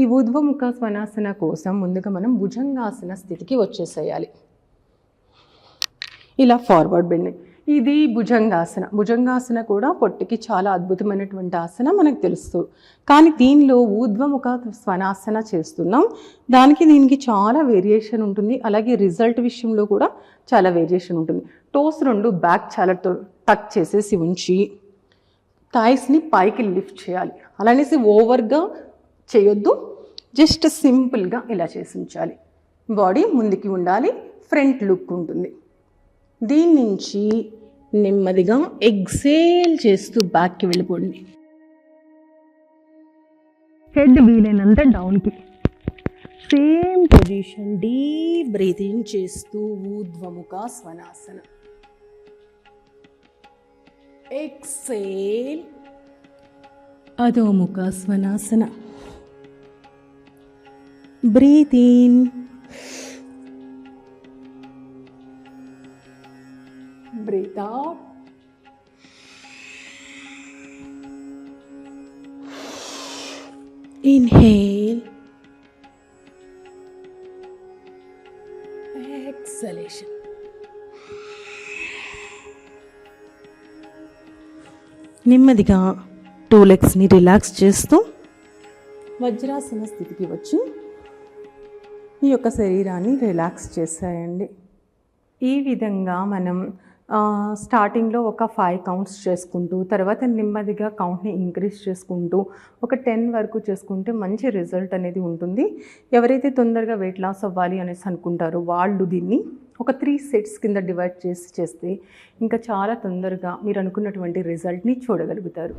ఈ ఊర్ధ్వముఖ స్వనాసన కోసం ముందుగా మనం భుజంగాసన స్థితికి వచ్చేసేయాలి. ఇలా ఫార్వర్డ్ బెండింగ్. ఇది భుజంగాసన. భుజంగాసన కూడా పొట్టికి చాలా అద్భుతమైనటువంటి ఆసన మనకు తెలుసు. కానీ దీనిలో ఊర్ధ్వముఖ స్వనాసన చేస్తున్నాం. దీనికి చాలా వేరియేషన్ ఉంటుంది. అలాగే రిజల్ట్ విషయంలో కూడా చాలా వేరియేషన్ ఉంటుంది. టోస్ 2 బ్యాక్ చాలా టక్ చేసేసి ఉంచి థాయిస్ని పైకి లిఫ్ట్ చేయాలి. అలానేసి ఓవర్గా చేయొద్దు, జస్ట్ సింపుల్గా ఇలా చేసి ఉంచాలి. బాడీ ముందుకి ఉండాలి, ఫ్రంట్ లుక్ ఉంటుంది. దీని నుంచి నెమ్మదిగా ఎక్సేల్ చేస్తూ బ్యాక్కి వెళ్ళిపోండి. హెడ్ వీలైనంత డౌన్కి. Same position. డీప్ బ్రీతింగ్ చేస్తూ urdhvamukha svanasana. Exhale adhomukha svanasana. Breathe in, breathe out, inhale, exhalation. నెమ్మదిగా 2 లెగ్స్ని రిలాక్స్ చేస్తూ వజ్రాసన స్థితికి వచ్చి ఈ యొక్క శరీరాన్ని రిలాక్స్ చేసేయండి. ఈ విధంగా మనం స్టార్టింగ్లో ఒక 5 కౌంట్స్ చేసుకుంటూ తర్వాత నెమ్మదిగా కౌంట్ని ఇంక్రీజ్ చేసుకుంటూ ఒక 10 వరకు చేసుకుంటే మంచి రిజల్ట్ అనేది ఉంటుంది. ఎవరైతే తొందరగా వెయిట్ లాస్ అవ్వాలి అనేసి అనుకుంటారో వాళ్ళు దీన్ని ఒక 3 సెట్స్ కింద డివైడ్ చేస్తే ఇంకా చాలా తొందరగా మీరు అనుకున్నటువంటి రిజల్ట్ని చూడగలుగుతారు.